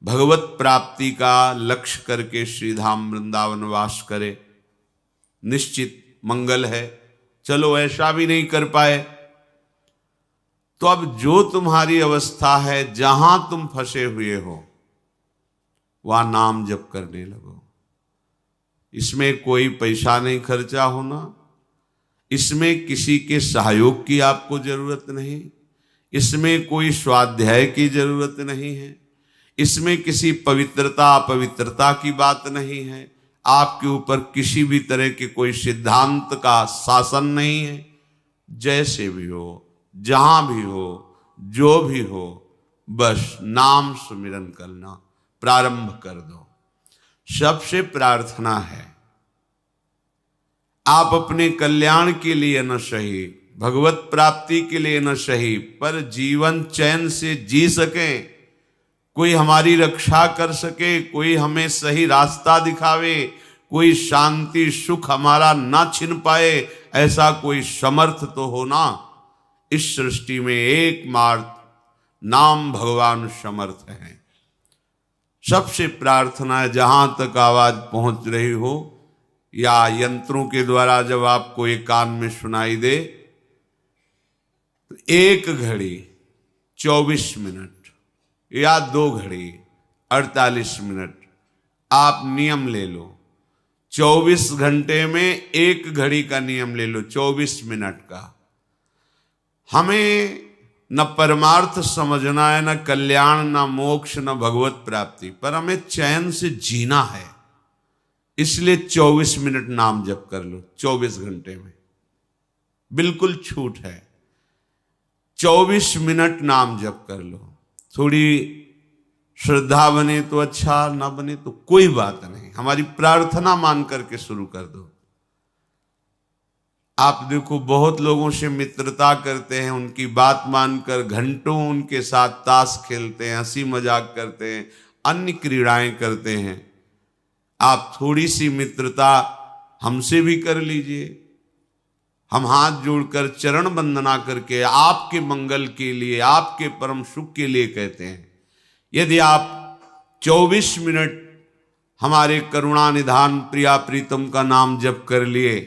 भगवत प्राप्ति का लक्ष्य करके श्रीधाम वृंदावन वास करे, निश्चित मंगल है। चलो ऐसा भी नहीं कर पाए तो अब जो तुम्हारी अवस्था है, जहां तुम फंसे हुए हो वहां नाम जप करने लगो। इसमें कोई पैसा नहीं खर्चा होना, इसमें किसी के सहयोग की आपको जरूरत नहीं, इसमें कोई स्वाध्याय की जरूरत नहीं है, इसमें किसी पवित्रता अपवित्रता की बात नहीं है, आपके ऊपर किसी भी तरह के कोई सिद्धांत का शासन नहीं है। जैसे भी हो, जहां भी हो, जो भी हो, बस नाम सुमिरन करना प्रारंभ कर दो। सबसे प्रार्थना है, आप अपने कल्याण के लिए न सही, भगवत प्राप्ति के लिए न सही, पर जीवन चैन से जी सकें, कोई हमारी रक्षा कर सके, कोई हमें सही रास्ता दिखावे, कोई शांति सुख हमारा ना छिन पाए, ऐसा कोई समर्थ तो हो ना। इस सृष्टि में एकमात्र नाम भगवान समर्थ है। सबसे प्रार्थना है, जहां तक आवाज पहुंच रही हो या यंत्रों के द्वारा जब आपको एक कान में सुनाई दे, तो 1 घड़ी 24 मिनट या 2 घड़ी 48 मिनट आप नियम ले लो। 24 घंटे में 1 घड़ी का नियम ले लो, 24 मिनट का। हमें न परमार्थ समझना है, न कल्याण, न मोक्ष, न भगवत प्राप्ति, पर हमें चैन से जीना है। इसलिए 24 मिनट नाम जप कर लो। 24 घंटे में बिल्कुल छूट है। 24 मिनट नाम जप कर लो। थोड़ी श्रद्धा बने तो अच्छा, ना बने तो कोई बात नहीं, हमारी प्रार्थना मान करके शुरू कर दो। आप देखो, बहुत लोगों से मित्रता करते हैं, उनकी बात मानकर घंटों उनके साथ ताश खेलते हैं, हंसी मजाक करते हैं, अन्य क्रीड़ाएं करते हैं। आप थोड़ी सी मित्रता हमसे भी कर लीजिए। हम हाथ जोड़कर चरण वंदना करके आपके मंगल के लिए, आपके परम सुख के लिए कहते हैं। यदि आप 24 मिनट हमारे करुणा निधान प्रिया प्रीतम का नाम जप कर लिए,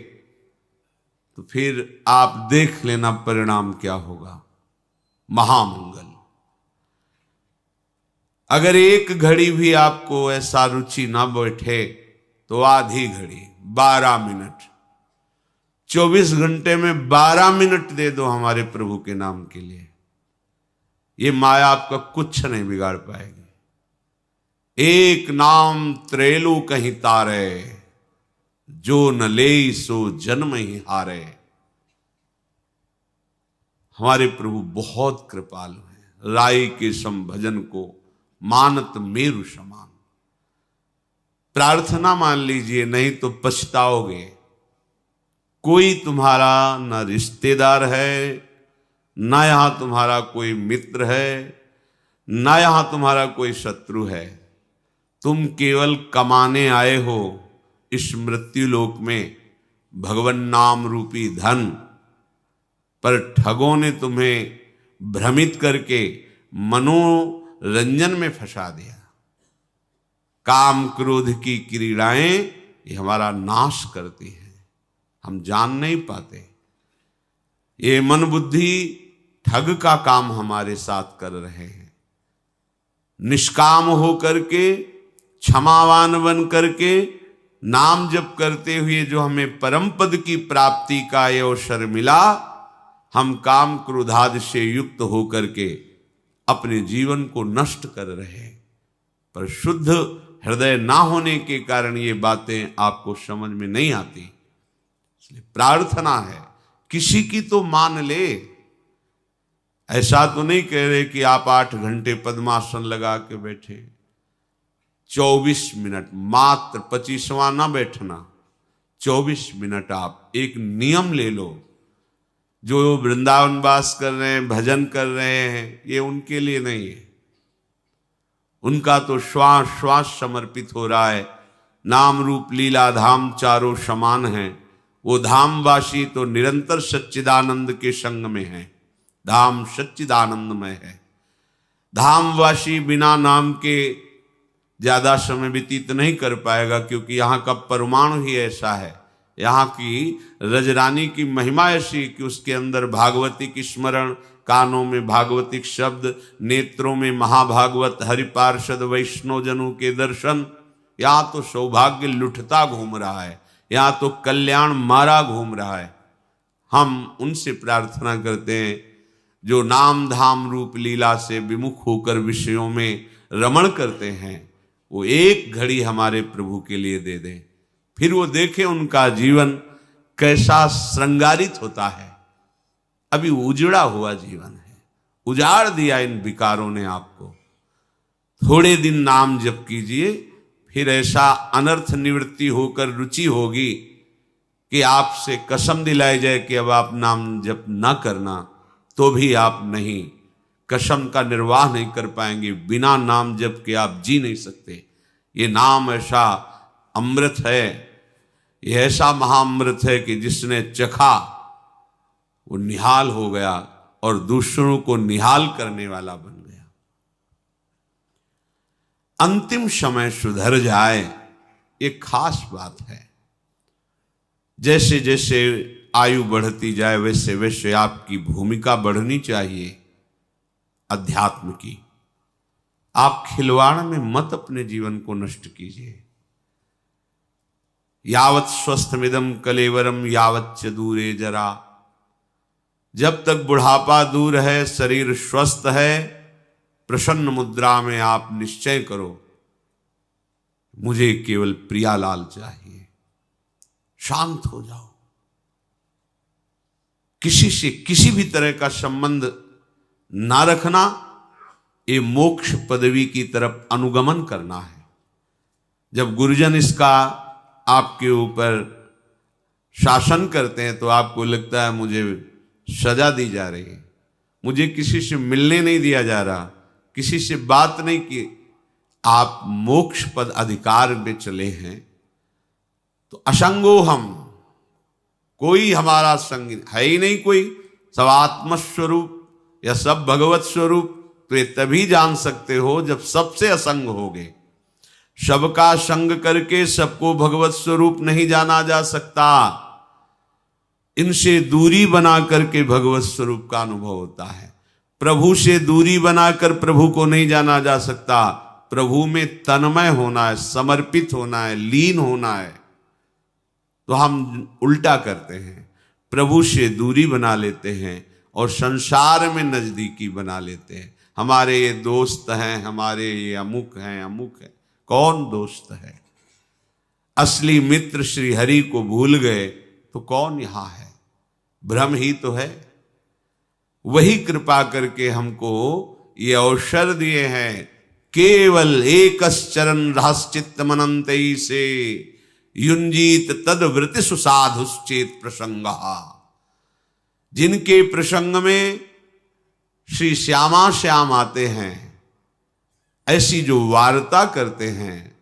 तो फिर आप देख लेना परिणाम क्या होगा। महामंगल। अगर 1 घड़ी भी आपको ऐसा रुचि ना बैठे तो आधी घड़ी 12 मिनट, 24 घंटे में 12 मिनट दे दो हमारे प्रभु के नाम के लिए। ये माया आपका कुछ नहीं बिगाड़ पाएगी। एक नाम त्रेलु कहीं तारे, जो न ले सो जन्म ही हारे। हमारे प्रभु बहुत कृपालु हैं। राई के सम भजन को मानत मेरु समान। प्रार्थना मान लीजिए, नहीं तो पछताओगे। कोई तुम्हारा न रिश्तेदार है, ना यहां तुम्हारा कोई मित्र है, ना यहां तुम्हारा कोई शत्रु है। तुम केवल कमाने आए हो इस मृत्यु लोक में भगवन नाम रूपी धन, पर ठगों ने तुम्हें भ्रमित करके मनोरंजन में फंसा दिया। काम क्रोध की क्रीड़ाएं ये हमारा नाश करती हैं, हम जान नहीं पाते। ये मन बुद्धि ठग का काम हमारे साथ कर रहे हैं। निष्काम हो करके, क्षमावान बन करके, नाम जप करते हुए जो हमें परम पद की प्राप्ति का ये अवसर मिला, हम काम क्रोधादि से युक्त होकर के अपने जीवन को नष्ट कर रहे हैं। पर शुद्ध हृदय ना होने के कारण ये बातें आपको समझ में नहीं आती। इसलिए प्रार्थना है, किसी की तो मान ले। ऐसा तो नहीं कह रहे कि आप 8 घंटे पद्मासन लगा के बैठे। 24 मिनट मात्र, 25वां ना बैठना। 24 मिनट आप एक नियम ले लो। जो वृंदावन वास कर रहे हैं, भजन कर रहे हैं, ये उनके लिए नहीं है। उनका तो श्वास श्वास समर्पित हो रहा है। नाम रूप लीला धाम चारों समान हैं। वो धामवासी तो निरंतर सच्चिदानंद के संग में है। धाम सच्चिदानंदमय है। धामवासी बिना नाम के ज्यादा समय व्यतीत नहीं कर पाएगा, क्योंकि यहाँ का परमाणु ही ऐसा है। यहाँ की रजरानी की महिमा ऐसी कि उसके अंदर भागवती की स्मरण, कानों में भागवतिक शब्द, नेत्रों में महाभागवत, हरिपार्षद वैष्णव जनों के दर्शन। यहाँ तो सौभाग्य लुटता घूम रहा है, यहाँ तो कल्याण मारा घूम रहा है। हम उनसे प्रार्थना करते हैं जो नाम धाम रूप लीला से विमुख होकर विषयों में रमण करते हैं, वो एक घड़ी हमारे प्रभु के लिए दे दें, फिर वो देखें उनका जीवन कैसा श्रृंगारित होता है। अभी उजड़ा हुआ जीवन है, उजाड़ दिया इन विकारों ने आपको। थोड़े दिन नाम जप कीजिए, फिर ऐसा अनर्थ निवृत्ति होकर रुचि होगी कि आपसे कसम दिलाई जाए कि अब आप नाम जप ना करना, तो भी आप नहीं, कसम का निर्वाह नहीं कर पाएंगे। बिना नाम जप के आप जी नहीं सकते। ये नाम ऐसा अमृत है, ये ऐसा महाअमृत है कि जिसने चखा वो निहाल हो गया और दूसरों को निहाल करने वाला बन गया। अंतिम समय सुधर जाए, ये खास बात है। जैसे जैसे आयु बढ़ती जाए वैसे वैसे आपकी भूमिका बढ़नी चाहिए अध्यात्म की। आप खिलवाड़ में मत अपने जीवन को नष्ट कीजिए। यावत स्वस्थमिदम कलेवरम यावत च दूरे जरा। जब तक बुढ़ापा दूर है, शरीर स्वस्थ है, प्रसन्न मुद्रा में आप निश्चय करो, मुझे केवल प्रियालाल चाहिए। शांत हो जाओ, किसी से किसी भी तरह का संबंध ना रखना, ये मोक्ष पदवी की तरफ अनुगमन करना है। जब गुरुजन इसका आपके ऊपर शासन करते हैं तो आपको लगता है मुझे सजा दी जा रही है, मुझे किसी से मिलने नहीं दिया जा रहा, किसी से बात नहीं की। आप मोक्ष पद अधिकार में चले हैं तो असंगो हम, कोई हमारा संग है ही नहीं, कोई सब आत्मस्वरूप या सब भगवत स्वरूप। तो ये तभी जान सकते हो जब सबसे असंग होगे। सबका संग करके सबको भगवत स्वरूप नहीं जाना जा सकता। इनसे दूरी बना करके भगवत स्वरूप का अनुभव होता है। प्रभु से दूरी बनाकर प्रभु को नहीं जाना जा सकता। प्रभु में तन्मय होना है, समर्पित होना है, लीन होना है। तो हम उल्टा करते हैं, प्रभु से दूरी बना लेते हैं और संसार में नजदीकी बना लेते हैं। हमारे ये दोस्त हैं, हमारे ये अमुक हैं, अमुक है। कौन दोस्त है? असली मित्र श्री हरि को भूल गए तो कौन यहां है? भ्रम ही तो है। वही कृपा करके हमको ये अवसर दिए हैं, केवल एक चरण रहस्चित्त मनंतई से युंजीत तद वृत्ति सुसाधुश्चेत प्रसंगा। जिनके प्रसंग में श्री श्यामा श्याम आते हैं, ऐसी जो वार्ता करते हैं,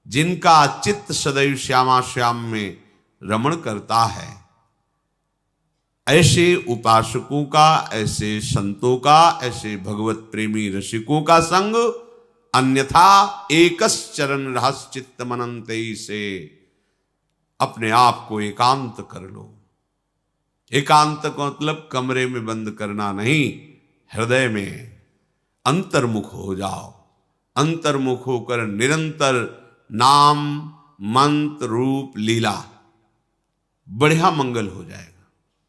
जिनका चित्त सदैव श्यामा श्याम में रमण करता है, ऐसे उपासकों का, ऐसे संतों का, ऐसे भगवत प्रेमी रसिकों का संग। अन्यथा एकस चरण रहस्चित्त मनंतई से अपने आप को एकांत कर लो। एकांत का मतलब कमरे में बंद करना नहीं, हृदय में अंतर्मुख हो जाओ। अंतर्मुख होकर निरंतर नाम मंत्र रूप लीला, बढ़िया मंगल हो जाएगा।